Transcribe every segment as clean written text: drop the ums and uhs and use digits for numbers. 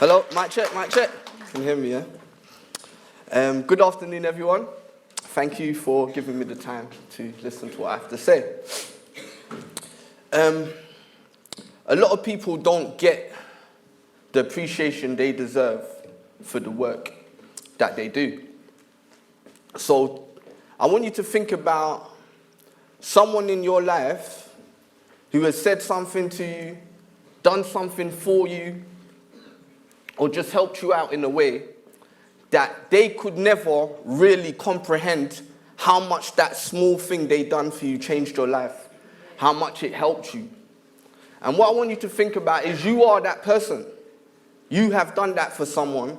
Hello, mic check, mic check. Can you hear me, yeah? Good afternoon, everyone. Thank you for giving me the time to listen to what I have to say. A lot of people don't get the appreciation they deserve for the work that they do. So I want you to think about someone in your life who has said something to you, done something for you, or just helped you out in a way that they could never really comprehend how much that small thing they done for you changed your life, how much it helped you. And what I want you to think about is you are that person. You have done that for someone,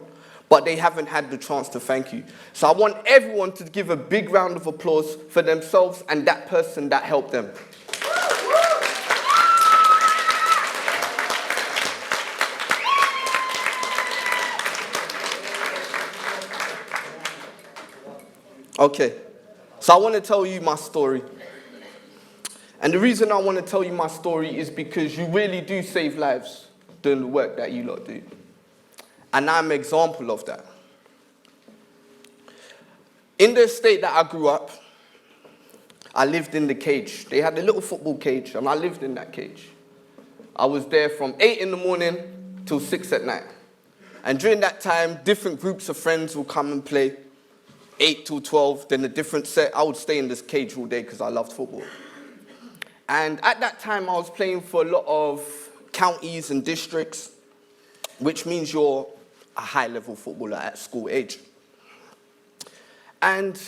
but they haven't had the chance to thank you. So I want everyone to give a big round of applause for themselves and that person that helped them. Okay, so I want to tell you my story. And the reason I want to tell you my story is because you really do save lives doing the work that you lot do. And I'm an example of that. In the estate that I grew up, I lived in the cage. They had a little football cage, and I lived in that cage. I was there from 8 in the morning till 6 at night. And during that time, different groups of friends will come and play. 8 till 12, then a different set. I would stay in this cage all day because I loved football. And at that time, I was playing for a lot of counties and districts, which means you're a high-level footballer at school age. And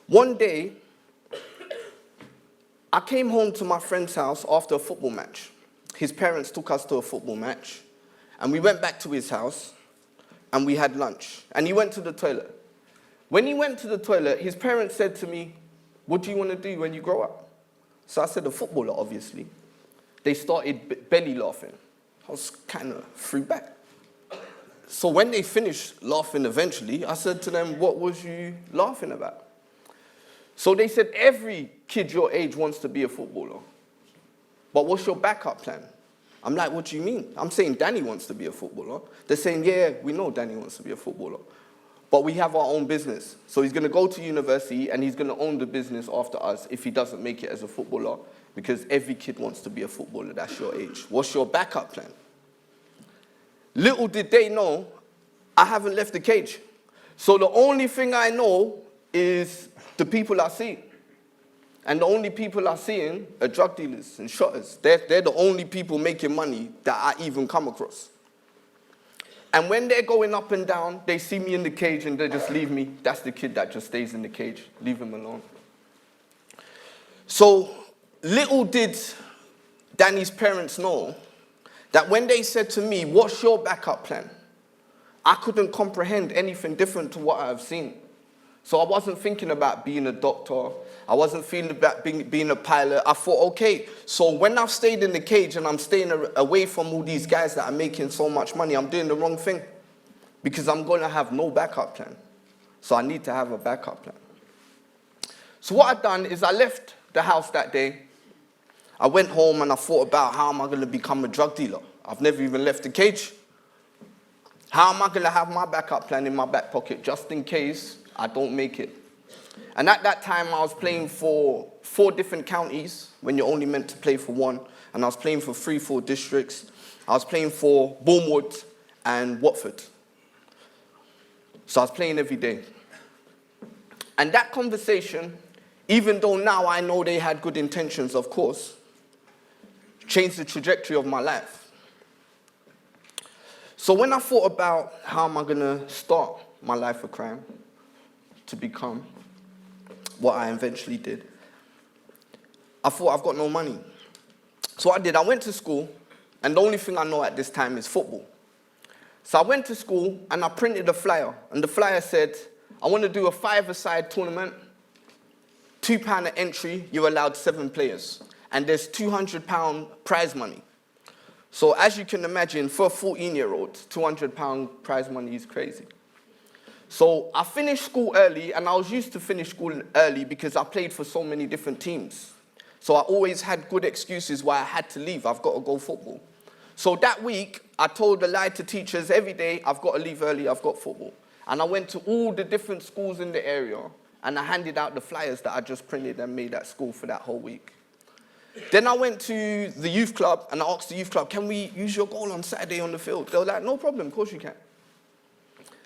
one day, I came home to my friend's house after a football match. His parents took us to a football match, and we went back to his house, and we had lunch. And he went to the toilet. When he went to the toilet, his parents said to me, "What do you want to do when you grow up?" So I said, "A footballer, obviously." They started belly laughing. I was kind of threw back. So when they finished laughing eventually, I said to them, "What was you laughing about?" So they said, "Every kid your age wants to be a footballer. But what's your backup plan?" I'm like, "What do you mean?" I'm saying Danny wants to be a footballer. They're saying, "Yeah, we know Danny wants to be a footballer. But we have our own business. So he's going to go to university and he's going to own the business after us if he doesn't make it as a footballer, because every kid wants to be a footballer that's your age. What's your backup plan?" Little did they know, I haven't left the cage. So the only thing I know is the people I see. And the only people I'm seeing are drug dealers and shotters. They're the only people making money that I even come across. And when they're going up and down, they see me in the cage and they just leave me. That's the kid that just stays in the cage. Leave him alone. So little did Danny's parents know that when they said to me, "What's your backup plan?" I couldn't comprehend anything different to what I've seen. So I wasn't thinking about being a doctor. I wasn't thinking about being a pilot. I thought, okay, so when I've stayed in the cage and I'm staying away from all these guys that are making so much money, I'm doing the wrong thing because I'm going to have no backup plan. So I need to have a backup plan. So what I've done is I left the house that day. I went home and I thought about how am I going to become a drug dealer? I've never even left the cage. How am I going to have my backup plan in my back pocket just in case I don't make it? And at that time, I was playing for 4 different counties when you're only meant to play for 1. And I was playing for 3-4 districts. I was playing for Bournemouth and Watford. So I was playing every day. And that conversation, even though now I know they had good intentions, of course, changed the trajectory of my life. So when I thought about how am I going to start my life of crime to become what I eventually did, I thought I've got no money. So what I did, I went to school, and the only thing I know at this time is football. So I went to school and I printed a flyer, and the flyer said, "I want to do a 5-a-side tournament, £2 an entry, you're allowed 7 players, and there's £200 prize money." So as you can imagine, for a 14-year-old, £200 prize money is crazy. So I finished school early, and I was used to finish school early because I played for so many different teams. So I always had good excuses why I had to leave. I've got to go football. So that week, I told the lie to teachers every day, I've got to leave early, I've got football. And I went to all the different schools in the area, and I handed out the flyers that I just printed and made at school for that whole week. Then I went to the youth club, and I asked the youth club, can we use your goal on Saturday on the field? They were like, no problem, of course you can.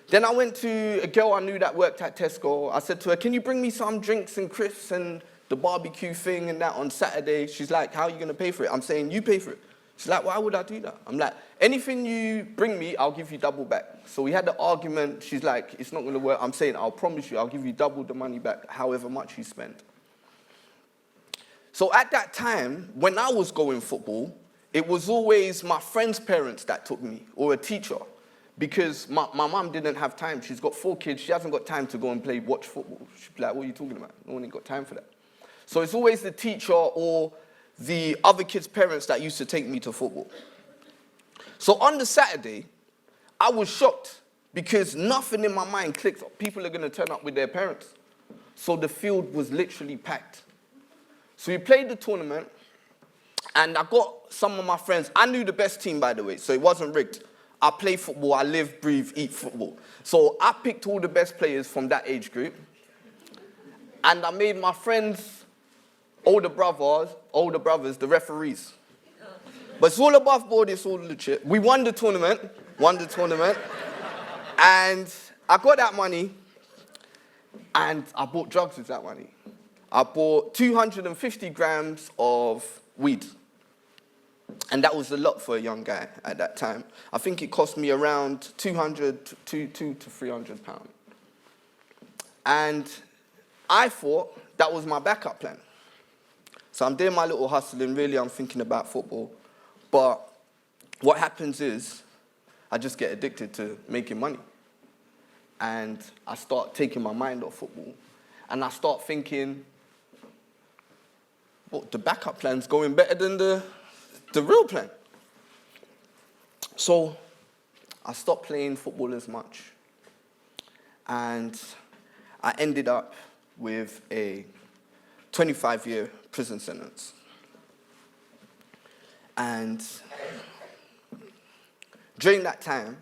Then I went to a girl I knew that worked at Tesco. I said to her, can you bring me some drinks and crisps and the barbecue thing and that on Saturday? She's like, how are you going to pay for it? I'm saying, you pay for it. She's like, why would I do that? I'm like, anything you bring me, I'll give you double back. So we had the argument. She's like, it's not going to work. I'm saying, I'll promise you, I'll give you double the money back, however much you spend. So at that time, when I was going football, it was always my friend's parents that took me, or a teacher, because my mum didn't have time. She's got 4 kids. She hasn't got time to go and watch football. She'd be like, what are you talking about? No one ain't got time for that. So it's always the teacher or the other kids' parents that used to take me to football. So on the Saturday, I was shocked because nothing in my mind clicked. People are going to turn up with their parents. So the field was literally packed. So we played the tournament, and I got some of my friends. I knew the best team, by the way, so it wasn't rigged. I play football. I live, breathe, eat football. So I picked all the best players from that age group, and I made my friends' older brothers, the referees. But it's all above board, it's all legit. We won the tournament, and I got that money, and I bought drugs with that money. I bought 250 grams of weed. And that was a lot for a young guy at that time. I think it cost me around 200 to 300 pounds. And I thought that was my backup plan. So I'm doing my little hustling, really I'm thinking about football. But what happens is, I just get addicted to making money. And I start taking my mind off football. And I start thinking, well, the backup plan's going better than the real plan. So I stopped playing football as much. And I ended up with a 25-year prison sentence. And during that time,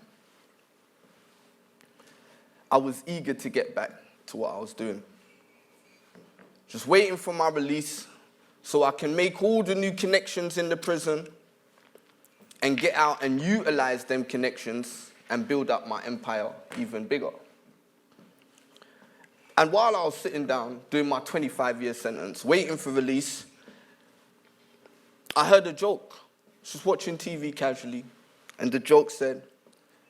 I was eager to get back to what I was doing. Just waiting for my release so I can make all the new connections in the prison and get out and utilize them connections and build up my empire even bigger. And while I was sitting down doing my 25-year sentence, waiting for release, I heard a joke. Just watching TV casually, and the joke said,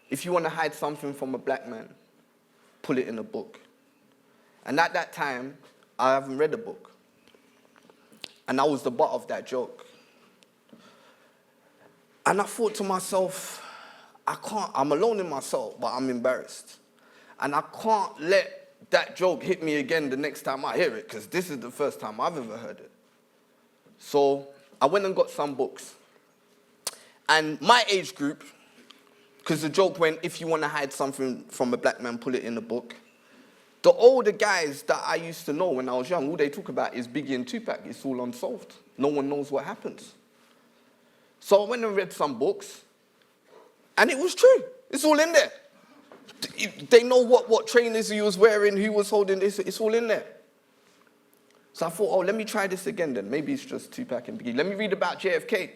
if you want to hide something from a black man, pull it in a book. And at that time, I haven't read a book. And I was the butt of that joke. And I thought to myself, I'm alone in myself, but I'm embarrassed. And I can't let that joke hit me again the next time I hear it, because this is the first time I've ever heard it. So I went and got some books. And my age group, because the joke went, if you want to hide something from a black man, pull it in a book. The older guys that I used to know when I was young, all they talk about is Biggie and Tupac. It's all unsolved. No one knows what happens. So I went and read some books, and it was true. It's all in there. They know what trainers he was wearing, who was holding this. It's all in there. So I thought, oh, let me try this again then. Maybe it's just Tupac and Biggie. Let me read about JFK.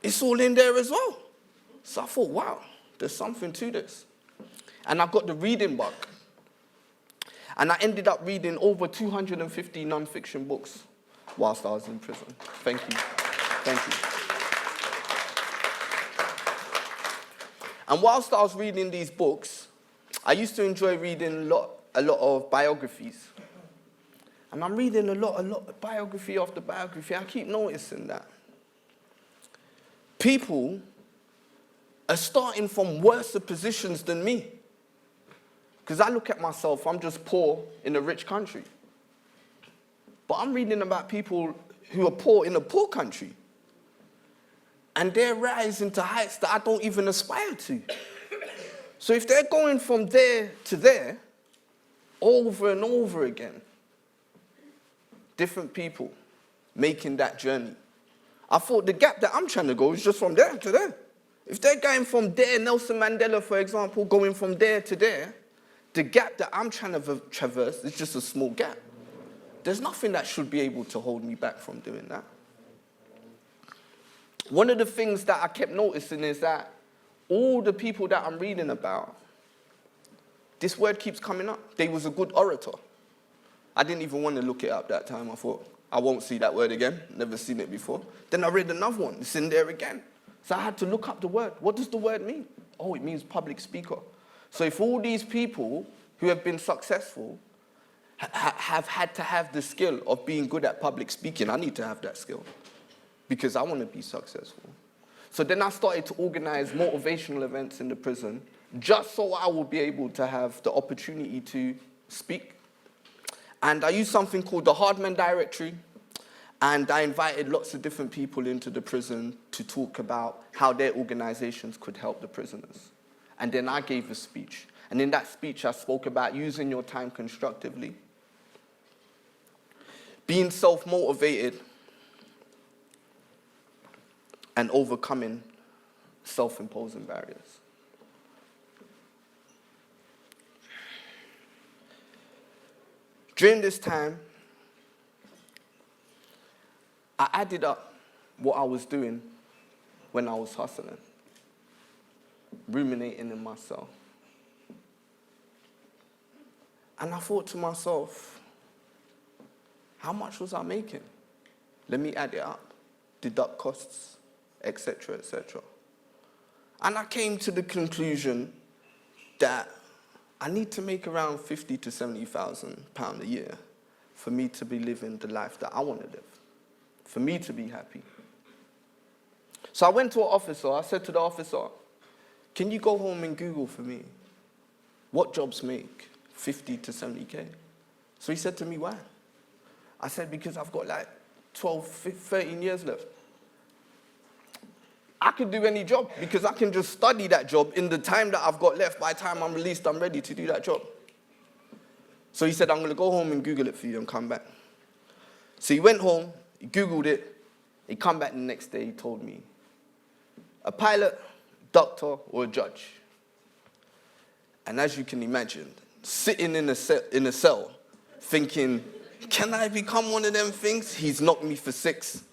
It's all in there as well. So I thought, wow, there's something to this. And I got the reading bug. And I ended up reading over 250 non-fiction books whilst I was in prison. Thank you. Thank you. And whilst I was reading these books, I used to enjoy reading a lot of biographies. And I'm reading a lot of biography after biography. I keep noticing that people are starting from worse positions than me. Because I look at myself, I'm just poor in a rich country. But I'm reading about people who are poor in a poor country. And they're rising to heights that I don't even aspire to. So if they're going from there to there, over and over again, different people making that journey, I thought the gap that I'm trying to go is just from there to there. If they're going from there, Nelson Mandela, for example, going from there to there, the gap that I'm trying to traverse is just a small gap. There's nothing that should be able to hold me back from doing that. One of the things that I kept noticing is that all the people that I'm reading about, this word keeps coming up. They was a good orator. I didn't even want to look it up that time. I thought, I won't see that word again. Never seen it before. Then I read another one. It's in there again. So I had to look up the word. What does the word mean? Oh, it means public speaker. So if all these people who have been successful have had to have the skill of being good at public speaking, I need to have that skill because I want to be successful. So then I started to organize motivational events in the prison just so I will be able to have the opportunity to speak. And I used something called the Hardman Directory, and I invited lots of different people into the prison to talk about how their organizations could help the prisoners. And then I gave a speech. And in that speech, I spoke about using your time constructively, being self-motivated, and overcoming self-imposing barriers. During this time, I added up what I was doing when I was hustling, ruminating in my cell. And I thought to myself, how much was I making? Let me add it up, deduct costs, etc., etc. And I came to the conclusion that I need to make around £50,000 to £70,000 a year for me to be living the life that I want to live, for me to be happy. So I went to an officer. I said to the officer, can you go home and Google for me what jobs make 50 to 70K? So he said to me, why? I said, because I've got like 12, 13 years left. I could do any job because I can just study that job in the time that I've got left. By the time I'm released, I'm ready to do that job. So he said, I'm going to go home and Google it for you and come back. So he went home, he Googled it, he come back the next day, he told me, a pilot, doctor, or a judge. And as you can imagine, sitting in a cell thinking, can I become one of them things? He's knocked me for 6.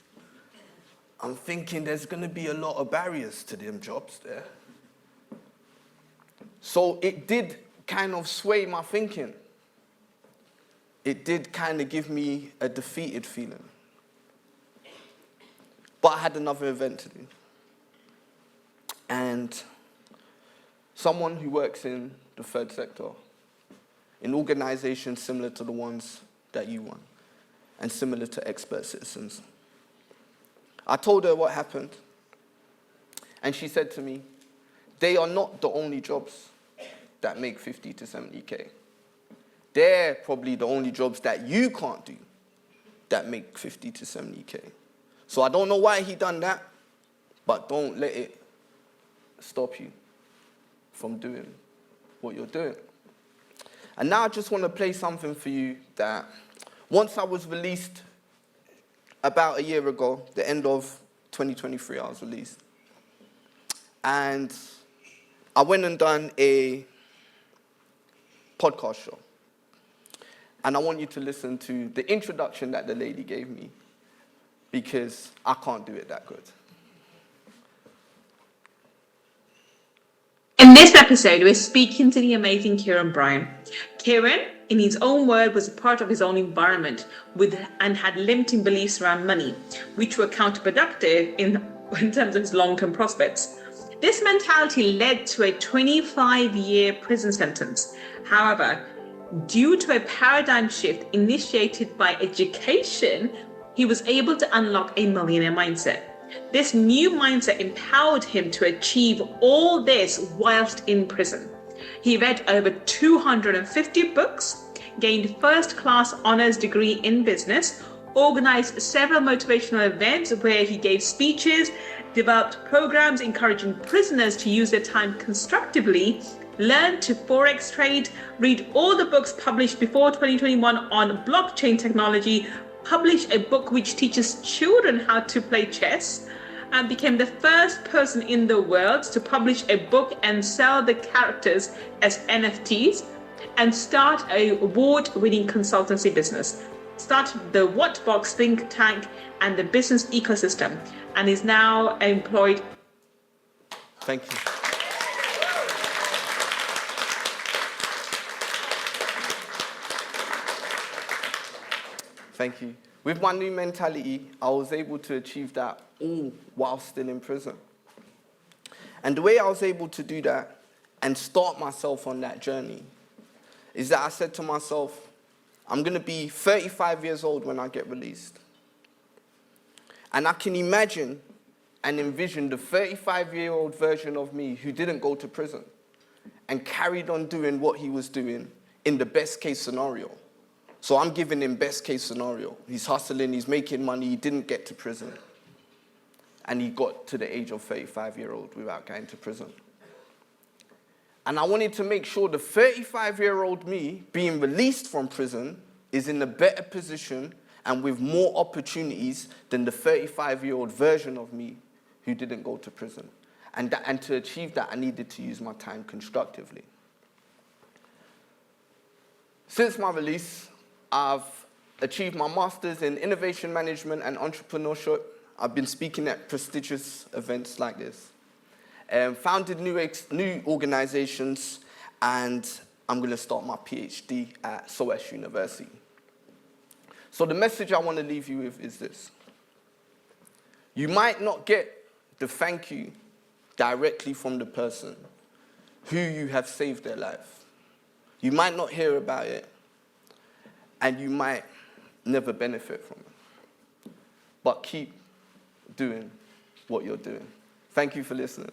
I'm thinking there's going to be a lot of barriers to them jobs there. So it did kind of sway my thinking. It did kind of give me a defeated feeling. But I had another event to do. And someone who works in the third sector, in organizations similar to the ones that you run, and similar to expert citizens, I told her what happened, and she said to me, they are not the only jobs that make 50 to 70K. They're probably the only jobs that you can't do that make 50 to 70K. So I don't know why he done that, but don't let it stop you from doing what you're doing. And now I just want to play something for you that once I was released about a year ago, the end of 2023, I was released. And I went and done a podcast show. And I want you to listen to the introduction that the lady gave me, because I can't do it that good. In this episode, we're speaking to the amazing Kieron Bryan. Kieron, in his own word, was a part of his own environment and had limiting beliefs around money, which were counterproductive in terms of his long-term prospects. This mentality led to a 25-year prison sentence. However, due to a paradigm shift initiated by education, he was able to unlock a millionaire mindset. This new mindset empowered him to achieve all this whilst in prison. He read over 250 books, gained first-class honors degree in business, organized several motivational events where he gave speeches, developed programs encouraging prisoners to use their time constructively, learned to forex trade, read all the books published before 2021 on blockchain technology, published a book which teaches children how to play chess, and became the first person in the world to publish a book and sell the characters as NFTs, and start a award-winning consultancy business. Started the Whatbox think tank and the business ecosystem, and is now employed. Thank you. Thank you. With my new mentality, I was able to achieve that all while still in prison. And the way I was able to do that and start myself on that journey is that I said to myself, I'm going to be 35 years old when I get released. And I can imagine and envision the 35-year-old version of me who didn't go to prison and carried on doing what he was doing in the best case scenario. So I'm giving him best case scenario. He's hustling, he's making money, he didn't get to prison. And he got to the age of 35-year-old without going to prison. And I wanted to make sure the 35-year-old me being released from prison is in a better position and with more opportunities than the 35-year-old version of me who didn't go to prison. And to achieve that, I needed to use my time constructively. Since my release, I've achieved my master's in innovation management and entrepreneurship. I've been speaking at prestigious events like this, founded new organizations, and I'm going to start my PhD at SOAS University. So the message I want to leave you with is this. You might not get the thank you directly from the person who you have saved their life. You might not hear about it, and you might never benefit from it. But keep doing what you're doing. Thank you for listening.